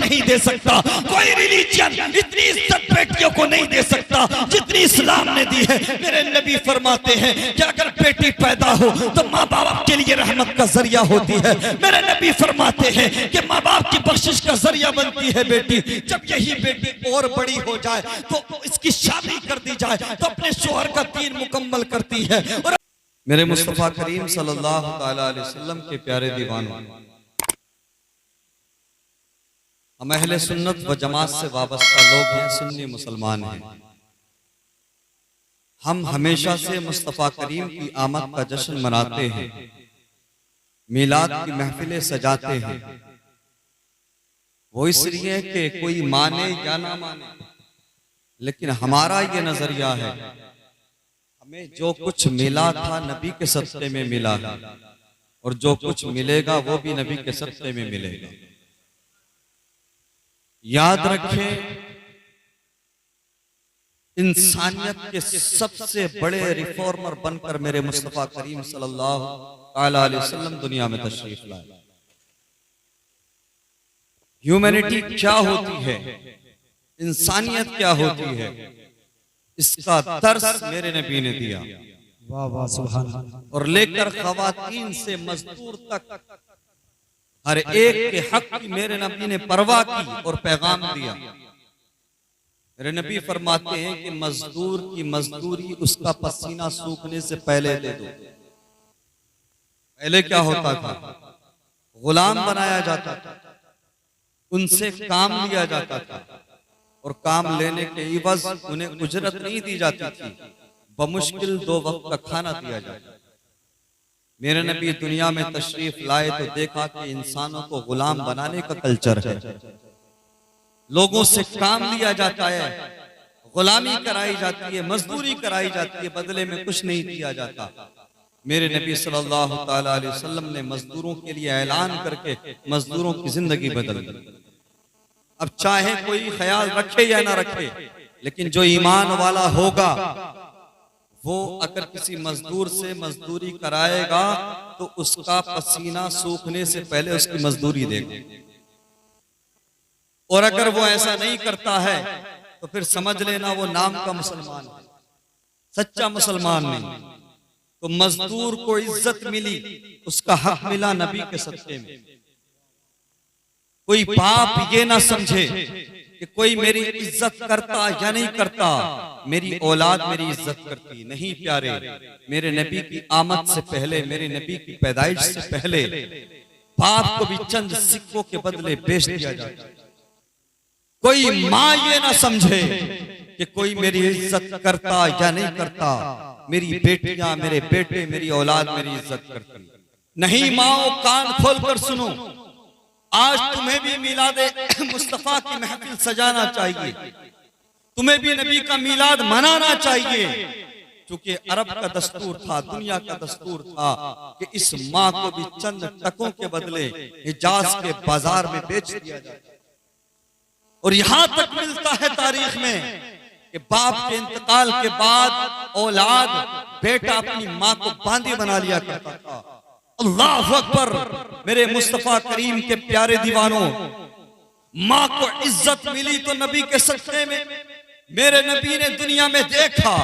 नहीं दे सकता, कोई रिलीजन इतनी इज्जत बेटियों को नहीं दे सकता जितनी इस्लाम ने दी है। मेरे नबी फरमाते हैं कि अगर बेटी पैदा हो तो माँ बाप के लिए रहमत का जरिया होती है। मेरे नबी फरमाते हैं कि माँ बाप की बख्शिश का जरिया बनती है बेटी। जब यही बेटी और बड़ी हो जाए तो इसकी शादी कर दी जाए तो अपने शोहर का दीन मुकम्मल करती है। और मेरे मुस्तफा करीम सल्लल्लाहु अलैहि वसल्लम के प्यारे दीवानों, हम अहले सुन्नत व जमात से वाबस्ता लोग हैं, सुन्नी मुसलमान हैं। हम हमेशा से मुस्तफा करीम की आमद का जश्न मनाते हैं, मिलाद की महफिलें सजाते हैं। वो इसलिए कि कोई माने या ना माने, लेकिन हमारा ये नजरिया है, हमें जो कुछ मिला था नबी के सत्ते में मिला है, और जो कुछ मिलेगा वो भी नबी के सत्ते में मिलेगा। याद रखें, इंसानियत के सबसे बड़े रिफॉर्मर बनकर मेरे मुस्तफा करीम सल्लल्लाहु अलैहि वसल्लम दुनिया में तशरीफ लाए। ह्यूमैनिटी क्या होती है, इंसानियत क्या होती है, इसका दर्स मेरे नबी ने दिया। वाह वाह सुभान अल्लाह। और लेकर खवातीन से मजदूर तक हर एक के हक की मेरे नबी ने परवाह की और पैगाम दिया। मेरे नबी फरमाते हैं कि मजदूर की मजदूरी उसका पसीना सूखने से पहले दे दो। पहले क्या होता था, गुलाम बनाया जाता था, उनसे काम लिया जाता था, और काम लेने के इवज उन्हें उजरत नहीं दी जाती थी, बमुश्किल 2 वक्त का खाना दिया जाता। मेरे नबी दुनिया में तशरीफ लाए तो देखा कि इंसानों को गुलाम बनाने का कल्चर है, लोगों से काम लिया जाता है, गुलामी कराई जाती है, मजदूरी कराई जाती है, बदले में कुछ नहीं दिया जाता। मेरे नबी सल्लल्लाहु अलैहि वसल्लम ने मजदूरों के लिए ऐलान करके मजदूरों की जिंदगी बदल दी। अब चाहे कोई ख्याल रखे या ना रखे, लेकिन जो ईमान वाला होगा वो अगर किसी मजदूर से मजदूरी कराएगा तो उसका पसीना सूखने से पहले उसकी मजदूरी देगा। और अगर वो ऐसा नहीं करता है तो फिर समझ लेना वो नाम का मुसलमान है, सच्चा मुसलमान नहीं। तो मजदूर को इज्जत मिली, उसका हक मिला नबी के सत्ते में। कोई बाप ये ना समझे कि कोई मेरी इज्जत करता या नहीं करता, मेरी औलाद मेरी इज्जत करती नहीं। प्यारे, मेरे नबी की आमद से पहले, मेरे नबी की पैदाइश से पहले बाप को भी चंद सिक्कों के बदले बेच दिया जाता। कोई माँ ये ना समझे कि कोई मेरी इज्जत करता या नहीं करता, मेरी बेटियां, मेरे बेटे, मेरी औलाद मेरी इज्जत करती नहीं। माओ कान खोलकर सुनो, आज तुम्हें भी मिलादे मुस्तफा की महफिल सजाना चाहिए, तुम्हें भी नबी का मिलाद मनाना चाहिए, क्योंकि अरब का दस्तूर था, दुनिया का दस्तूर था कि इस माँ को भी चंद टकों के बदले हिजाज के बाजार में बेच दिया जाए। और यहां तक मिलता है तारीख में कि बाप के इंतकाल के बाद औलाद, बेटा अपनी माँ को बांदी बना लिया करता था। अल्लाह अकबर। मेरे मुस्तफा करीम के प्यारे दीवानों, माँ को इज्जत मिली तो नबी के सदक़े में। मेरे नबी ने दुनिया में देखा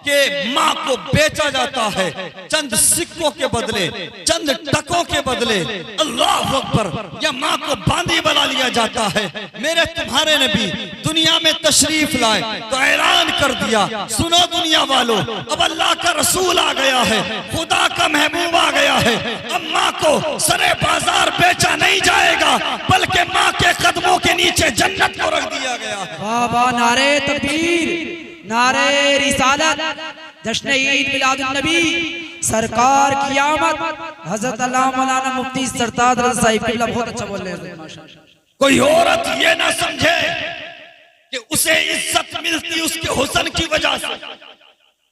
कि माँ को बेचा जाता है चंद सिक्कों के बदले, चंद टकों के बदले। अल्लाह अकबर। या माँ को बांदी बना लिया जाता है। मेरे तुम्हारे नबी दुनिया में तशरीफ लाए तो ऐलान कर दिया, सुनो दुनिया वालों, अब अल्लाह का रसूल आ गया है, खुदा का महबूब आ गया है। अब माँ को सरे बाजार बेचा नहीं जाएगा, बल्कि माँ के कदमों के नीचे जन्नत को रख दिया गया है। वाह वाह, नारे तकबीर, नारे रिसालत, जश्न ईद मिलादुन नबी, सरकार की आमद। हजरत अल्लामा मौलाना मुफ्ती सरताज रज़ा साहिब किबला बहुत अच्छा बोल रहे हैं माशाअल्लाह। कोई औरत ये ना समझे कि उसे इज्जत मिलती उसके हुस्न की वजह से।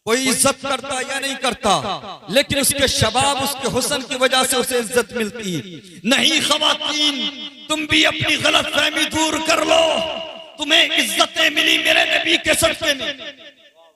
कोई इज्जत करता या नहीं करता, लेकिन उसके शबाब, उसके हुस्न की वजह से उसे इज्जत मिलती नहीं। खवातीन, तुम भी अपनी गलत फहमी दूर कर लो, तुम्हें इज्जतें मिली मेरे नबी के सदक़े में।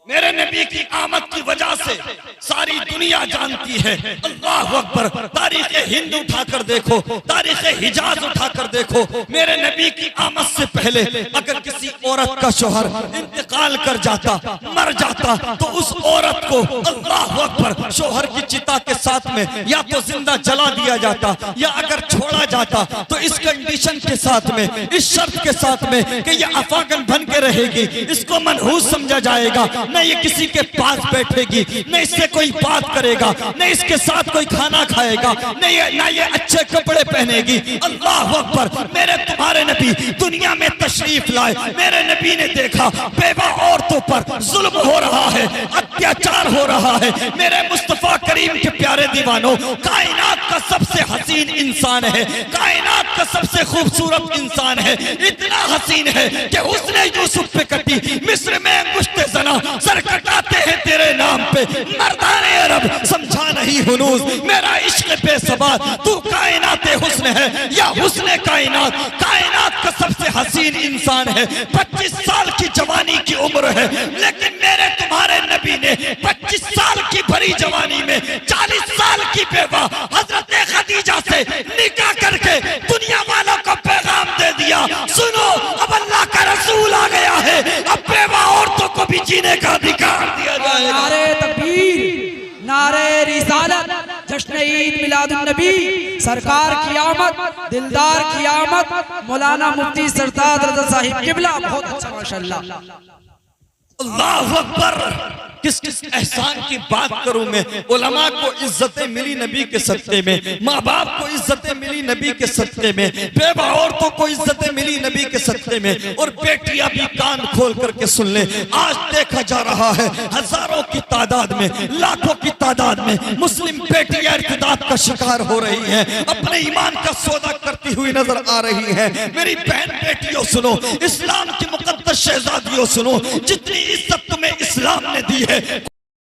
मेरे नबी की आमद की वजह से सारी दुनिया जानती है। अल्लाह अकबर। तारीख हिंद उठाकर देखो, तारीख हिजाज उठाकर देखो, मेरे नबी की आमद से पहले अगर किसी औरत का शोहर इंतकाल कर जाता, मर जाता, तो उस औरत को अल्लाह अकबर शोहर की चिता के साथ में या तो जिंदा जला दिया जाता या अगर छोड़ा जाता तो इस कंडीशन के साथ में, इस शर्त के साथ में कि ये अफागन बन के रहेगी, इसको मनहूस समझा जाएगा, न ये किसी के पास बैठेगी, न इससे कोई बात करेगा, न इसके साथ कोई खाना खाएगा, न ये अच्छे कपड़े पहनेगी। अल्लाह अकबर। मेरे तुम्हारे नबी दुनिया में तशरीफ लाए, मेरे नबी ने देखा बेवा औरतों पर जुल्म हो रहा है, अत्याचार हो रहा है। मेरे मुस्तफा करीम के प्यारे दीवानों, कायनात का सबसे हसीन इंसान है, कायनात का सबसे खूबसूरत इंसान है, इतना हसीन है कि उसने यूसुफ पे कटी, मिस्र में अंगुश्ते जना सर कटाते हैं तेरे नाम पे, मर्दाने अरब समझा नहीं हुनूस, मेरा इश्क बेसबार, तू कायनात हुस्न है या हुस्न कायनात, कायनात का सबसे हसीन इंसान है। 25 साल की जवानी की उम्र है, लेकिन मेरे तुम्हारे नबी ने 25 साल की भरी जवानी में 40 साल की बेवा हजरत खदीजा से निकाह करके दुनिया वालों को पैगाम दे दिया, सुनो अब अल्लाह का रसूल आ गया है, अब बेवा औरतों को भी जीने का अधिकार दिया जाएगा। नारे तकबीर, नारे रिसालत, जश्न ईद मिलादुन नबी, सरकार की आमद, दिलदार की आमद, मौलाना मुफ्ती सरताज रज़ा साहिब किबला। बहुत अच्छा माशाअल्लाह। अल्लाह अकबर। किस किस एहसान की बात करूं मैं। उलमा को इज्जतें मिली नबी के सदक़े में, माँ बाप को इज्जतें मिली नबी के सदक़े में, बेवा औरतों को इज्जतें मिली नबी के सदक़े में, और बेटियां भी कान खोल करके सुन ले। आज देखा जा रहा है हजारों की तादाद में, लाखों की तादाद में मुस्लिम बेटियां इर्तिदाद का शिकार हो रही हैं, अपने ईमान का सौदा करती हुई नजर आ रही हैं। मेरी बहन बेटियों सुनो, इस्लाम की मुकद्दस शहजादियों सुनो, जितनी इज्जत तुम्हें इस्लाम ने दी है,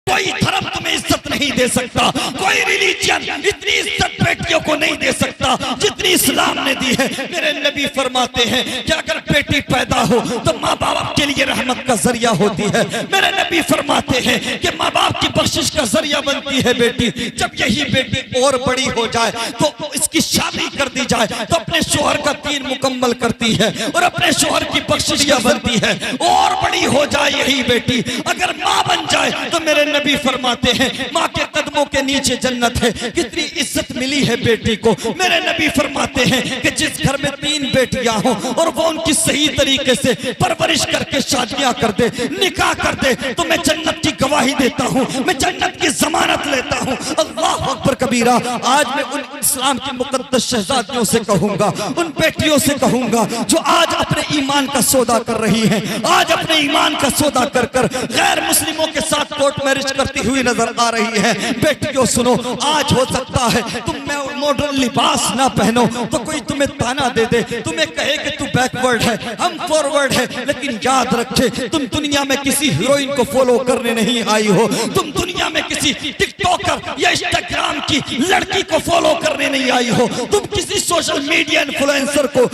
कोई धर्म तुम्हें इज्जत नहीं दे सकता, कोई रिलीजन इतनी इज्जत बेटियों को नहीं दे सकता जितनी इस्लाम ने दी है। मेरे नबी फरमाते हैं कि अगर बेटी पैदा हो तो माँ बाप के लिए रहमत का जरिया होती है। मेरे नबी फरमाते हैं कि माँ बाप की बख्शिश का जरिया बनती है बेटी। जब यही बेटी और बड़ी हो जाए तो इसकी शादी कर दी जाए तो अपने शोहर का दीन मुकम्मल करती है और अपने शोहर की बख्शिशिया बनती है। और बड़ी हो जाए यही बेटी, अगर माँ बन जाए तो मेरे नबी फरमाते हैं माँ के कदमों के नीचे जन्नत है। कितनी इज्जत मिली है बेटी को। मेरे नबी फरमाते हैं कि जिस घर में 3 बेटियां हों और वो उनकी सही तरीके से परवरिश करके शादियां कर दे, निकाह कर दे, तो मैं जन्नत की गवाही देता हूँ, मैं जन्नत की जमानत लेता हूँ। अल्लाह अकबर कबीरा। आज मैं उन इस्लाम की मुकद्दस शहजादियों से कहूंगा, उन बेटियों से कहूंगा जो आज अपने ईमान का सौदा कर रही हैं, आज अपने ईमान का सौदा कर कर गैर मुस्लिमों के साथ कोर्ट मैरिज करती हुई नजर आ रही है। बेटियों सुनो, आज हो सकता है तुम मॉडर्न लिबास ना पहनो तो कोई तुम्हें ताना दे दे, तुम्हें कहे कि तू बैकवर्ड है, हम फॉरवर्ड है, लेकिन याद रखे तुम दुनिया में किसी हीरोइन को फॉलो करने नहीं आई हो, तुम दुनिया में किसी टिकटॉकर या इंस्टाग्राम की लड़की को फॉलो करने नहीं आई हो, तुम किसी सोशल मीडिया इन्फ्लुएंसर को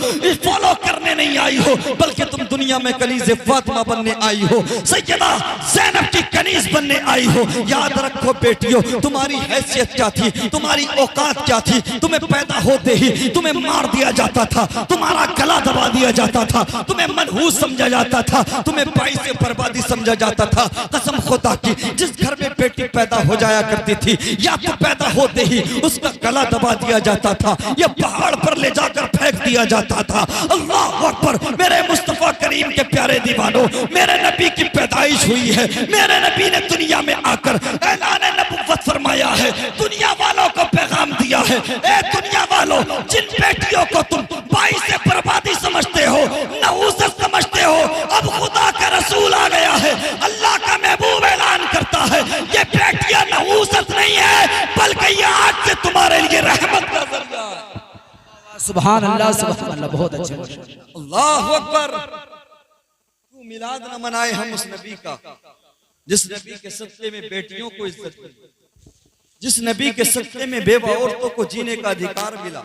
फॉलो करने नहीं आई हो, बल्कि तुम दुनिया में कनीज़ फातिमा बनने आई हो, सैयदा ज़ैनब की कनीज़ बनने आई हो। याद रखो बेटियों, तुम्हारी हैसियत क्या थी, तुम्हारी औकात क्या थी। तुम्हें पैदा होते ही तुम्हें मार दिया जाता था, तुम्हारा गला दबा दिया जाता था, तुम्हें मनहूस समझा जाता था, तुम्हें बाई से बर्बादी समझा जाता था। कसम खुदा की, जिस घर में बेटी पैदा हो जाया करती थी या तो पैदा होते ही उसका गला दबा दिया जाता था या पहाड़ पर ले जाकर फेंक दिया जाता था। अल्लाह अकबर। मेरे मुस्तफा करीम के प्यारे दीवानों, मेरे नबी की पैदाइश हुई है, मेरे नबी ने दुनिया में आकर ऐलान नबुव्वत फरमाया है, दुनिया वालों को पैगाम दिया है। ए दुनिया वालों, जिन बेटियों को तुम बाई से बर्बादी समझते हो, नहूसत समझते हो, अब खुदा का रसूल आ गया है, अल्लाह का महबूब ऐलान करता है ये बेटियां नहूसत नहीं है, बल्कि ये आज से तुम्हारे लिए रहमत का जरिया है। सुभान अल्लाह, सुभान अल्लाह। बहुत अच्छे। अल्लाह अकबर। क्यों मिलाद न मनाए हम उस नबी का जिस नबी के सदक़े में बेटियों को इज्जत मिली, जिस नबी के सदक़े में बेवा औरतों को जीने का अधिकार मिला,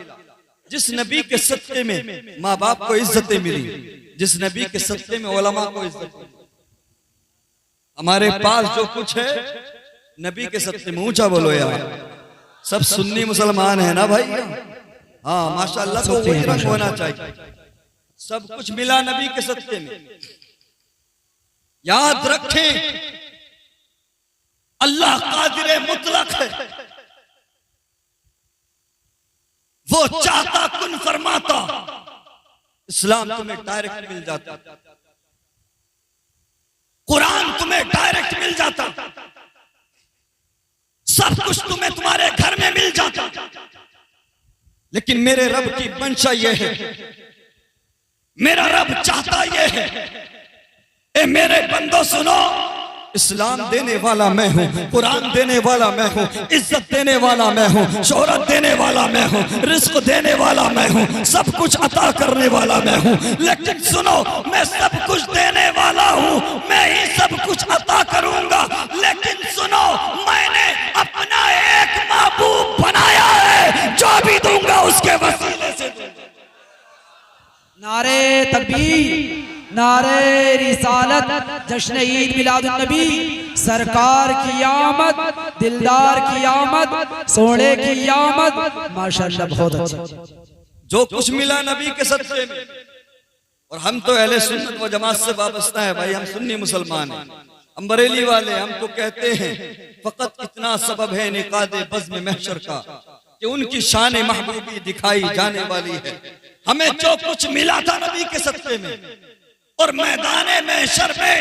जिस नबी के सदक़े में माँ बाप को इज्जतें मिली, जिस नबी के सदक़े में उलमा को इज्जत मिली। हमारे पास जो कुछ है नबी के सत्ते में, ऊंचा बोलो यार। सब सुन्नी मुसलमान है ना भाई? हाँ माशाअल्लाह, तो वही रंग होना चाहिए। सब कुछ मिला नबी के सत्ते में। याद रखें, अल्लाह कादिर मुतलक है। वो चाहता कुन फरमाता, इस्लाम तुम्हें डायरेक्ट मिल जाता, कुरान तुम्हें डायरेक्ट मिल जाता, सब कुछ तुम्हें तुम्हारे घर में मिल जाता। लेकिन मेरे रब की मंशा यह है, मेरा रब चाहता यह है, ए मेरे बंदो सुनो, इस्लाम देने वाला मैं हूँ, कुरान देने वाला मैं हूँ, इज्जत देने वाला मैं हूँ, शोहरत देने वाला मैं हूँ, रिस्क देने वाला मैं हूँ, सब कुछ अता करने वाला मैं हूँ। लेकिन सुनो, मैं सब कुछ देने वाला हूँ, मैं ही सब कुछ अता करूंगा। लेकिन सुनो, मैंने अपना एक महबूब बनाया है, जो भी दूंगा उसके वसीले से दूंगा। नारे तकबीर, नारे रिसालत, जश्न ईद मिलादुन नबी, सरकार की आमद, दिलदार की आमद, सोने की आमद। माशाअल्लाह बहुत अच्छा। जो कुछ मिला नबी के सदक़े में, और हम तो अहले सुन्नत व जमात से वाबस्ता है भाई, हम सुन्नी मुसलमान हैं, हम बरेली वाले। हम तो कहते हैं फकत इतना सबब है निकादे बज़्म महशर का, कि उनकी शान महबूबी दिखाई जाने वाली है। हमें जो कुछ मिला था नबी के सदक़े में, और मैदाने महशर में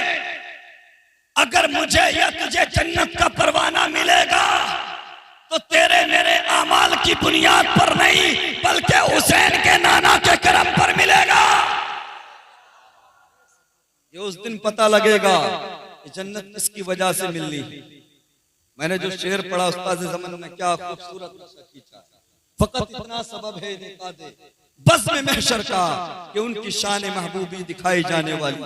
अगर मुझे या तुझे जन्नत का परवाना मिलेगा तो तेरे मेरे अमाल की बुनियाद पर नहीं, बल्कि हुसैन के नाना के करम पर मिलेगा। ये उस दिन पता लगेगा कि जन्नत किसकी वजह से मिलनी। मैंने जो शेर पढ़ा उस्ताद ज़मान ने क्या खूबसूरत खींचा, फकत इतना सबब है निकादे बज़्म महशर का, कि उनकी शान महबूबी दिखाई जाने वाली।